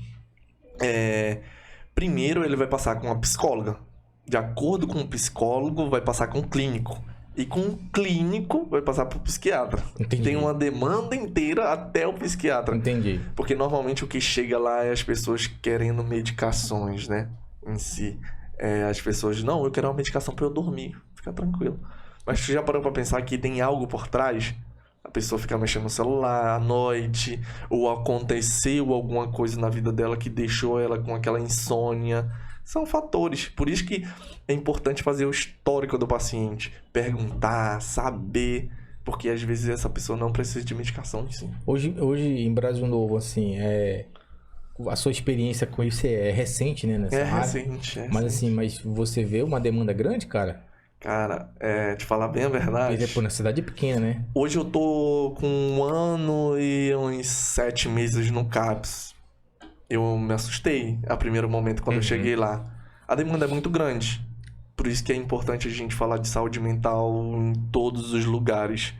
Primeiro ele vai passar com uma psicóloga. De acordo com o psicólogo, vai passar com o clínico. E com o clínico, vai passar para o psiquiatra. Entendi. Tem uma demanda inteira até o psiquiatra. Entendi. Porque normalmente o que chega lá é as pessoas querendo medicações, né? Em si. As pessoas, não, eu quero uma medicação para eu dormir. Fica tranquilo. Mas tu já parou para pensar que tem algo por trás? A pessoa fica mexendo no celular à noite, ou aconteceu alguma coisa na vida dela que deixou ela com aquela insônia. São fatores. Por isso que é importante fazer o histórico do paciente. Perguntar, saber. Porque às vezes essa pessoa não precisa de medicação em si. Hoje em Brasil Novo, assim, a sua experiência com isso é recente, né? Nessa área. Recente. Mas assim, mas você vê uma demanda grande, cara? Cara, te falar bem a verdade. Pô, na cidade pequena, né? Hoje eu tô com 1 ano e uns 7 meses no CAPS. Eu me assustei a primeiro momento quando eu cheguei lá. A demanda é muito grande. Por isso que é importante a gente falar de saúde mental em todos os lugares.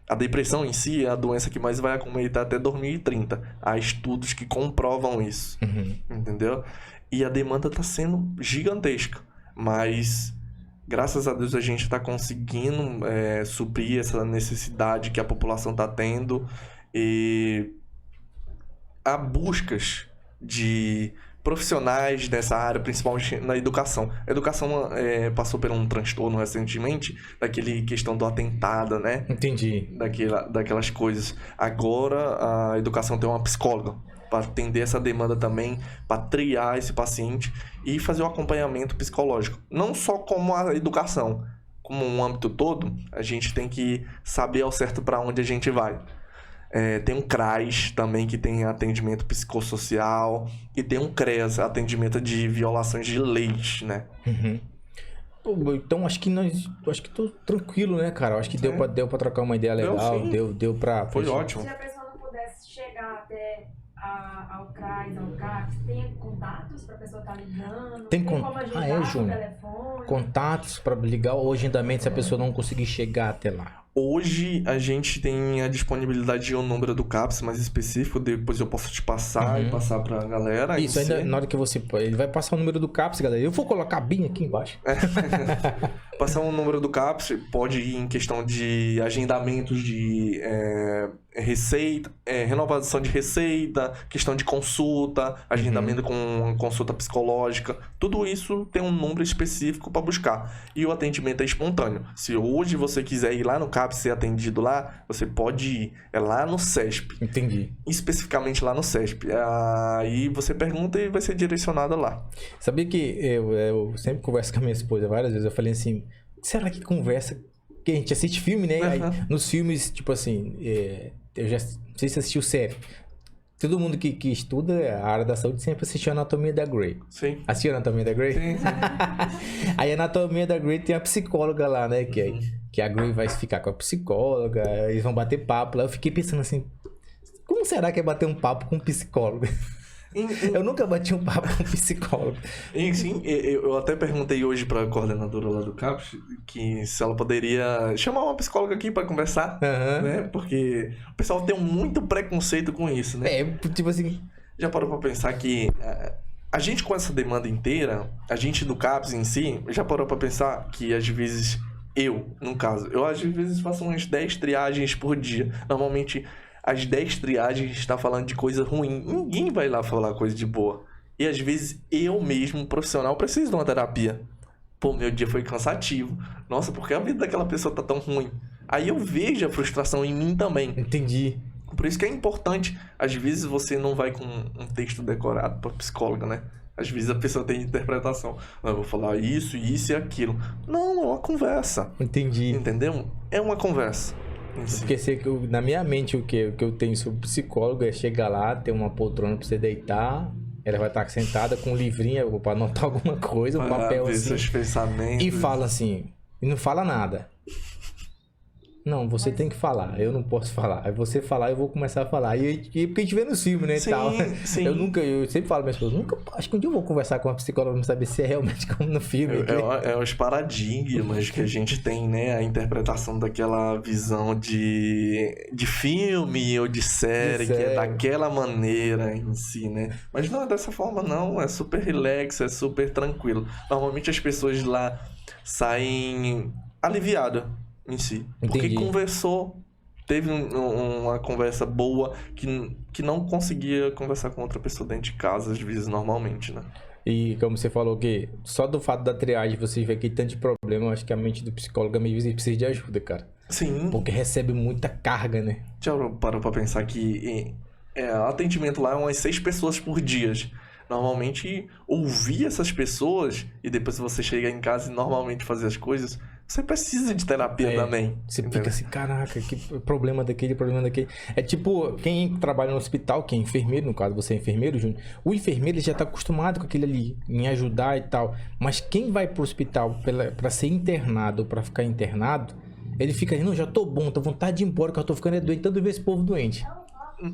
A depressão em si é a doença que mais vai acometer até 2030. Há estudos que comprovam isso. Entendeu? E a demanda tá sendo gigantesca. Mas, graças a Deus, a gente tá conseguindo suprir essa necessidade que a população tá tendo. E há buscas de profissionais dessa área, principalmente na educação. A educação passou por um transtorno recentemente, daquele questão do atentado, né? Entendi. Daquelas coisas. Agora, a educação tem uma psicóloga para atender essa demanda também, para triar esse paciente e fazer o acompanhamento psicológico. Não só como a educação, como um âmbito todo, a gente tem que saber ao certo para onde a gente vai. Tem um CRAS também, que tem atendimento psicossocial, e tem um CREAS, atendimento de violações de leis, né? Então acho que tô tranquilo, né, cara? Acho que deu pra trocar uma ideia legal, deu pra... Foi ótimo. Se a pessoa não pudesse chegar até ao CRAS, ao CAPS, tem contatos pra pessoa estar ligando? Tem como agendar no telefone? Contatos pra ligar o agendamento se a pessoa não conseguir chegar até lá. Hoje a gente tem a disponibilidade de um número do CAPS mais específico, depois eu posso te passar e passar pra galera. Isso, ainda na hora que ele vai passar o número do CAPS, galera. Eu vou colocar bem aqui embaixo. Passar o número do CAPS, pode ir em questão de agendamentos de receita, renovação de receita, questão de consulta, agendamento com consulta psicológica. Tudo isso tem um número específico para buscar. E o atendimento é espontâneo. Se hoje você quiser ir lá no CAPS ser atendido lá, você pode ir. É lá no CESP. Entendi. Especificamente lá no CESP. Aí você pergunta e vai ser direcionado lá. Sabia que eu sempre converso com a minha esposa várias vezes. Eu falei assim, será que conversa... Porque a gente assiste filme, né? Aí, nos filmes, tipo assim... eu já não sei se assistiu série. Todo mundo que estuda a área da saúde sempre assistiu a Anatomia da Grey. Sim. Assistiu a Anatomia da Grey? Sim. Aí a Anatomia da Grey tem a psicóloga lá, né? Que a Grey vai ficar com a psicóloga, eles vão bater papo lá. Eu fiquei pensando assim, como será que é bater um papo com um psicólogo? Eu nunca bati um papo com um psicólogo. Sim, eu até perguntei hoje pra coordenadora lá do CAPS que se ela poderia chamar uma psicóloga aqui pra conversar, né? Porque o pessoal tem muito preconceito com isso, né? Tipo assim... Já parou pra pensar que a gente com essa demanda inteira, a gente do CAPS em si, já parou pra pensar que às vezes no caso, eu às vezes faço umas 10 triagens por dia. Normalmente... As 10 triagens está falando de coisa ruim. Ninguém vai lá falar coisa de boa. E às vezes eu mesmo, profissional, preciso de uma terapia. Pô, meu dia foi cansativo. Nossa, por que a vida daquela pessoa tá tão ruim? Aí eu vejo a frustração em mim também. Entendi. Por isso que é importante. Às vezes você não vai com um texto decorado pra psicóloga, né? Às vezes a pessoa tem interpretação. Eu vou falar isso e aquilo. Não, é uma conversa. Entendi. Entendeu? É uma conversa. Porque na minha mente o que eu tenho sobre psicólogo é chegar lá, ter uma poltrona pra você deitar, ela vai estar sentada com um livrinho pra anotar alguma coisa, um papel assim, seus pensamentos. E fala assim, e não fala nada. Não, você tem que falar, eu não posso falar. Aí você falar, eu vou começar a falar. E porque a gente vê no filme, né, sim, e tal. Sim. Eu sempre falo pra minha esposa, acho que um dia eu vou conversar com uma psicóloga pra saber se é realmente como no filme. É os paradigmas que a gente tem, né? A interpretação daquela visão de filme ou de série, que é daquela maneira em si, né? Mas não é dessa forma, não. É super relax, é super tranquilo. Normalmente as pessoas lá saem aliviadas em si. Porque conversou, teve uma conversa boa que não conseguia conversar com outra pessoa dentro de casa, às vezes, normalmente, né? E como você falou que só do fato da triagem você vê que tanto de problema, eu acho que a mente do psicólogo às vezes precisa de ajuda, cara. Sim. Porque recebe muita carga, né? Já parou pra pensar que atendimento lá é umas 6 pessoas por dia. Normalmente, ouvir essas pessoas e depois você chega em casa e normalmente fazer as coisas, você precisa de terapia também. Você fica assim, caraca, que problema daquele, problema daquele. É tipo, quem trabalha no hospital, quem é enfermeiro, no caso você é enfermeiro, Júnior, o enfermeiro ele já tá acostumado com aquele ali, em ajudar e tal. Mas quem vai pro hospital pra ser internado ou pra ficar internado, ele fica, não, já tô bom, tô vontade de ir embora, que eu tô ficando doente, tanto ver esse povo doente.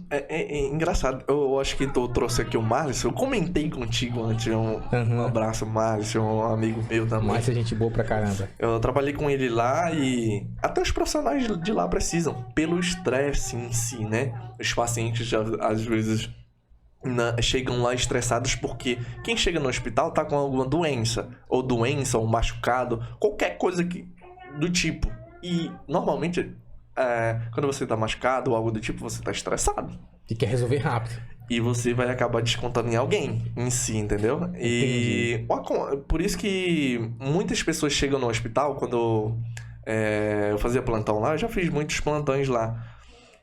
É engraçado, eu acho que tu trouxe aqui o Márcio, eu comentei contigo antes, um abraço, Márcio, um amigo meu também. Márcio é gente boa pra caramba. Eu trabalhei com ele lá e até os profissionais de lá precisam, pelo estresse em si, né? Os pacientes já, às vezes chegam lá estressados porque quem chega no hospital tá com alguma doença, ou machucado, qualquer coisa do tipo. E normalmente... quando você tá machucado ou algo do tipo, você tá estressado. E quer resolver rápido. E você vai acabar descontando em alguém em si, entendeu? E por isso que muitas pessoas chegam no hospital, quando eu fazia plantão lá, eu já fiz muitos plantões lá,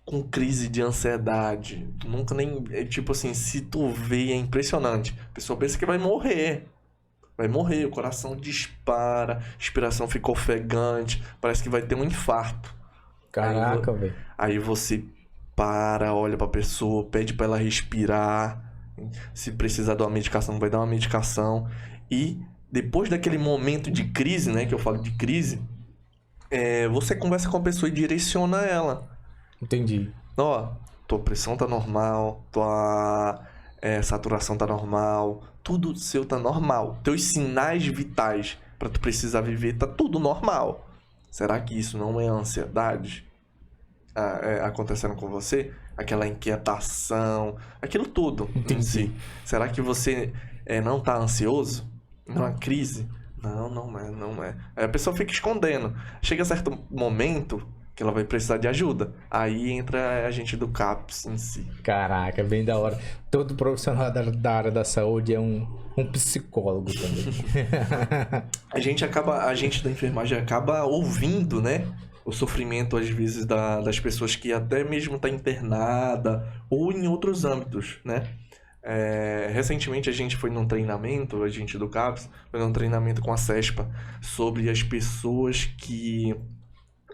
com crise de ansiedade. Tu nunca nem... tipo assim, se tu vê, é impressionante. A pessoa pensa que vai morrer. Vai morrer, o coração dispara, a respiração fica ofegante, parece que vai ter um infarto. Caraca, velho. Aí você para, olha pra pessoa, pede pra ela respirar. Se precisar de uma medicação, vai dar uma medicação. E depois daquele momento de crise, né? Que eu falo de crise, você conversa com a pessoa e direciona ela. Entendi. Ó, tua pressão tá normal, tua saturação tá normal, tudo seu tá normal. Teus sinais vitais pra tu precisar viver tá tudo normal. Será que isso não é ansiedade acontecendo com você? Aquela inquietação, aquilo tudo em si. Será que você não tá ansioso? Numa crise? Não é. Aí a pessoa fica escondendo. Chega a certo momento que ela vai precisar de ajuda. Aí entra a gente do CAPS em si. Caraca, bem da hora. Todo profissional da área da saúde é um psicólogo também. A gente da enfermagem acaba ouvindo, né? O sofrimento, às vezes, das pessoas que até mesmo tá internada ou em outros âmbitos, né? Recentemente a gente foi num treinamento, a gente do CAPS, foi num treinamento com a CESPA sobre as pessoas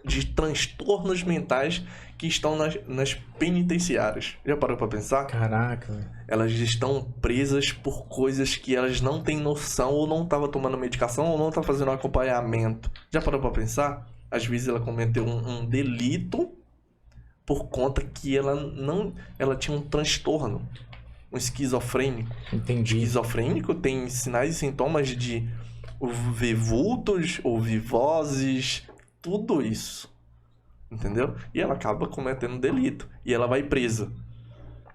de transtornos mentais que estão nas penitenciárias. Já parou pra pensar? Caraca. Elas estão presas por coisas que elas não têm noção, ou não estavam tomando medicação, ou não estavam fazendo acompanhamento. Já parou pra pensar? Às vezes ela cometeu um delito por conta que ela tinha um transtorno, um esquizofrênico. Entendi. O esquizofrênico tem sinais e sintomas de ver vultos, ouvir vozes, tudo isso, entendeu? E ela acaba cometendo um delito e ela vai presa.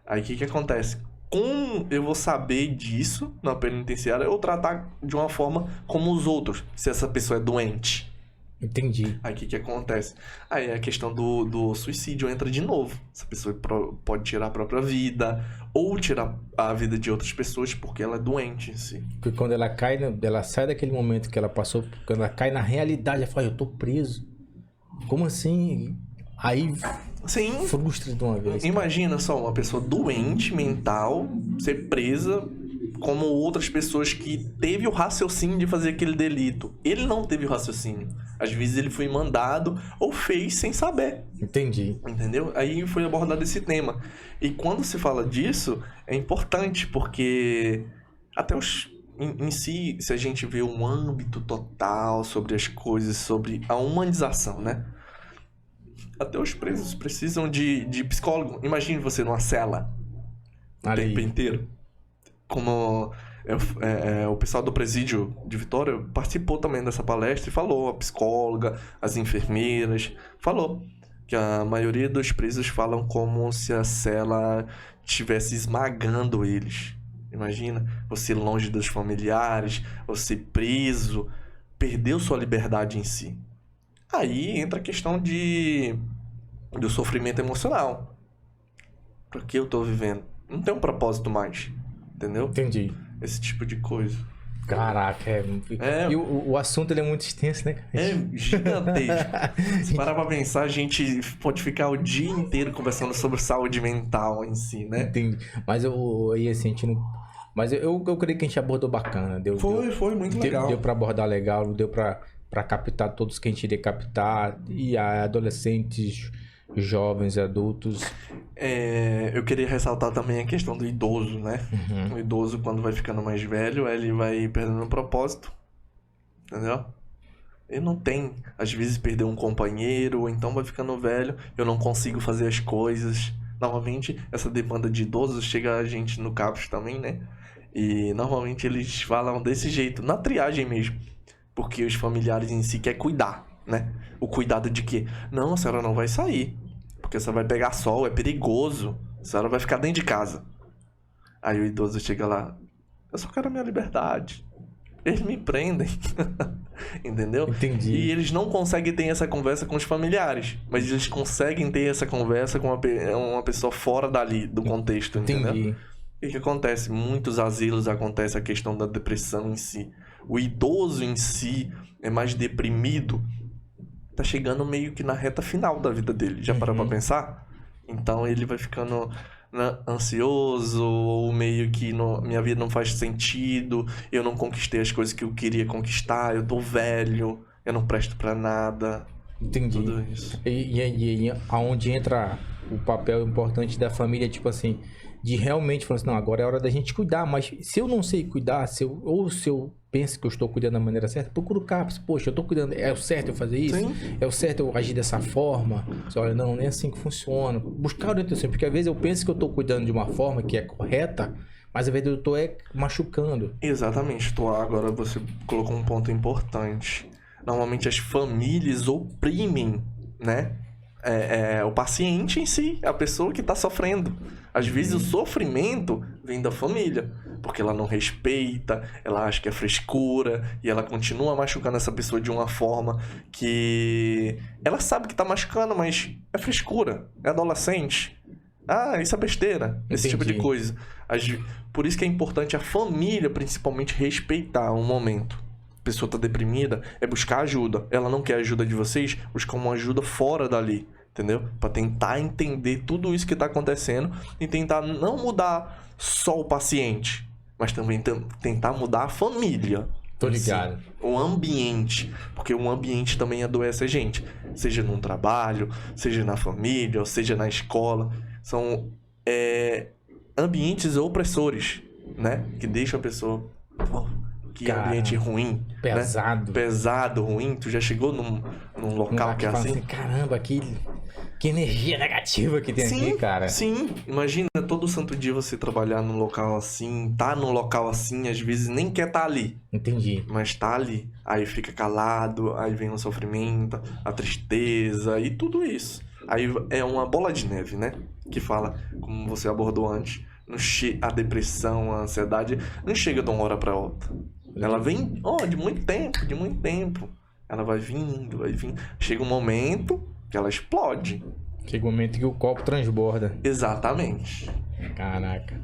Aí o que acontece? Como eu vou saber disso na penitenciária? Eu tratar de uma forma como os outros, se essa pessoa é doente. Entendi. Aí o que acontece? Aí a questão do suicídio entra de novo. Essa pessoa pode tirar a própria vida ou tirar a vida de outras pessoas porque ela é doente em si. Porque quando ela cai, ela sai daquele momento que ela passou, quando ela cai na realidade, ela fala, eu tô preso. Como assim? Aí Sim. Frustra de uma vez. Imagina só uma pessoa doente mental ser presa como outras pessoas que teve o raciocínio de fazer aquele delito. Ele não teve o raciocínio. Às vezes ele foi mandado ou fez sem saber. Entendi. Entendeu? Aí foi abordado esse tema. E quando se fala disso, é importante porque até em si, se a gente vê um âmbito total sobre as coisas, sobre a humanização, né? Até os presos precisam de psicólogo. Imagine você numa cela o tempo inteiro. Como o pessoal do presídio de Vitória participou também dessa palestra e falou, a psicóloga, as enfermeiras, falou que a maioria dos presos falam como se a cela estivesse esmagando eles. Imagina, você longe dos familiares, você preso, perdeu sua liberdade em si. Aí entra a questão do sofrimento emocional. Por que eu tô vivendo? Não tem um propósito mais. Entendeu? Entendi. Esse tipo de coisa. Caraca, e o assunto ele é muito extenso, né? É gigantesco. Se parar pra pensar, a gente pode ficar o dia inteiro conversando sobre saúde mental em si, né? Entendi. Mas aí assim, a gente não... Mas eu creio que a gente abordou bacana. Foi muito legal. Deu pra abordar legal, deu pra captar todos que a gente iria captar. E adolescentes, jovens, adultos. Eu queria ressaltar também a questão do idoso, né? O idoso, quando vai ficando mais velho, ele vai perdendo o propósito. Entendeu? Ele não tem, às vezes, perder um companheiro, ou então vai ficando velho, eu não consigo fazer as coisas. Normalmente, essa demanda de idosos chega a gente no CAPS também, né? E normalmente eles falam desse jeito, na triagem mesmo. Porque os familiares em si querem cuidar, né? O cuidado de que, não, a senhora não vai sair. Porque você vai pegar sol, é perigoso. A senhora vai ficar dentro de casa. Aí o idoso chega lá, eu só quero a minha liberdade. Eles me prendem. Entendeu? Entendi. E eles não conseguem ter essa conversa com os familiares. Mas eles conseguem ter essa conversa com uma pessoa fora dali, do contexto, entendeu? Entendi. O que acontece? Muitos asilos acontece a questão da depressão em si. O idoso em si é mais deprimido. Tá chegando meio que na reta final da vida dele. Já parou pra pensar? Então ele vai ficando ansioso, ou meio que minha vida não faz sentido, eu não conquistei as coisas que eu queria conquistar, eu tô velho, eu não presto pra nada. Entendi. Tudo isso. E aonde entra o papel importante da família, tipo assim, de realmente falar assim, não, agora é hora da gente cuidar, mas se eu não sei cuidar, se eu penso que eu estou cuidando da maneira certa, procuro o CAPS, poxa, eu estou cuidando, é o certo eu fazer isso? Sim. É o certo eu agir dessa forma? Você olha, não é assim que funciona. Buscar orientação, porque às vezes eu penso que eu estou cuidando de uma forma que é correta, mas às vezes eu estou machucando. Exatamente, agora você colocou um ponto importante. Normalmente as famílias oprimem, né? O paciente em si, a pessoa que está sofrendo. Às vezes o sofrimento vem da família, porque ela não respeita, ela acha que é frescura, e ela continua machucando essa pessoa de uma forma que ela sabe que está machucando, mas é frescura, é adolescente. Ah, isso é besteira, esse tipo de coisa. Por isso que é importante a família, principalmente, respeitar um momento. A pessoa está deprimida, é buscar ajuda. Ela não quer a ajuda de vocês, buscar uma ajuda fora dali. Entendeu? Pra tentar entender tudo isso que tá acontecendo e tentar não mudar só o paciente, mas também tentar mudar a família. Tô ligado. O ambiente, porque o ambiente também adoece a gente, seja num trabalho, seja na família, ou seja na escola. São ambientes opressores, né? Que deixam a pessoa... Que ambiente ruim. Pesado. Né? Pesado, ruim. Tu já chegou num local que é assim? Caramba, que energia negativa que tem aqui, cara. Sim, imagina todo santo dia você trabalhar num local assim, tá num local assim, às vezes nem quer tá ali. Entendi. Mas tá ali, aí fica calado, aí vem o sofrimento, a tristeza e tudo isso. Aí é uma bola de neve, né? Que fala, como você abordou antes, a depressão, a ansiedade, não chega de uma hora pra outra. Ela vem, de muito tempo. Ela vai vindo. Chega um momento que ela explode. Chega um momento que o copo transborda. Exatamente. Caraca.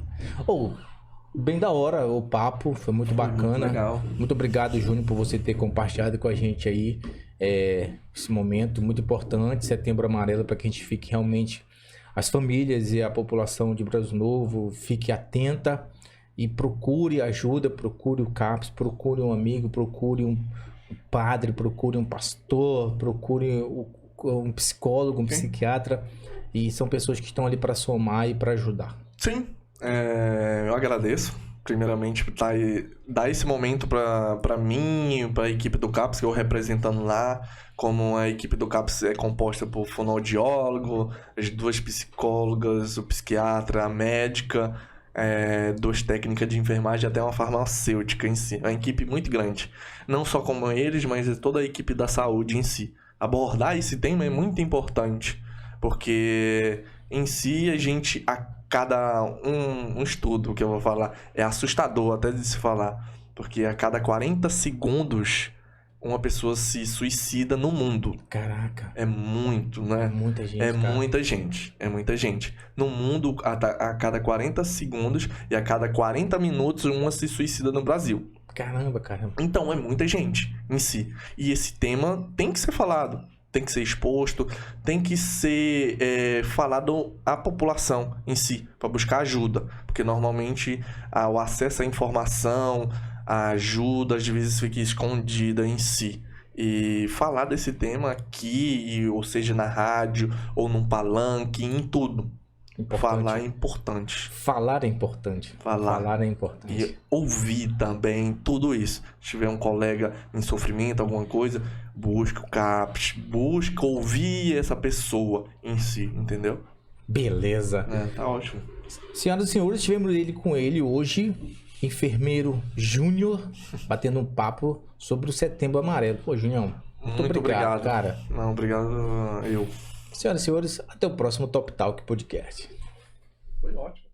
Bem da hora o papo, foi muito bacana. Muito legal. Muito obrigado, Júnior, por você ter compartilhado com a gente aí esse momento muito importante, Setembro Amarelo, para que a gente fique realmente, as famílias e a população de Brasil Novo, fique atenta e procure ajuda, procure o CAPS, procure um amigo, procure um padre, procure um pastor, procure um psicólogo, um psiquiatra, e são pessoas que estão ali para somar e para ajudar. Sim, eu agradeço primeiramente por dar esse momento para mim, para a equipe do CAPS que eu representando lá, como a equipe do CAPS é composta por fonoaudiólogo, as 2 psicólogas, o psiquiatra, a médica, 2 técnicas de enfermagem, até uma farmacêutica em si. É uma equipe muito grande. Não só como eles, mas toda a equipe da saúde em si. Abordar esse tema é muito importante, porque em si a gente, a cada um estudo que eu vou falar, é assustador até de se falar, porque a cada 40 segundos uma pessoa se suicida no mundo. Caraca. É muito, né? É muita gente, É cara. muita gente. É muita gente. No mundo, a cada 40 segundos e a cada 40 minutos, uma se suicida no Brasil. Caramba. Então, é muita gente em si. E esse tema tem que ser falado. Tem que ser exposto. Tem que ser falado à população em si, para buscar ajuda. Porque, normalmente, o acesso à informação, a ajuda, às vezes fica escondida em si. E falar desse tema aqui, ou seja, na rádio, ou num palanque, em tudo. Falar é importante. Falar é importante. Falar é importante. E ouvir também, tudo isso. Se tiver um colega em sofrimento, alguma coisa, busca o CAPS, busca ouvir essa pessoa em si, entendeu? Beleza. Tá ótimo. Senhoras e senhores, tivemos com ele hoje, enfermeiro Júnior, batendo um papo sobre o Setembro Amarelo. Pô, Júnior, muito obrigado, cara. Não, obrigado eu. Senhoras e senhores, até o próximo Top Talk Podcast. Foi ótimo.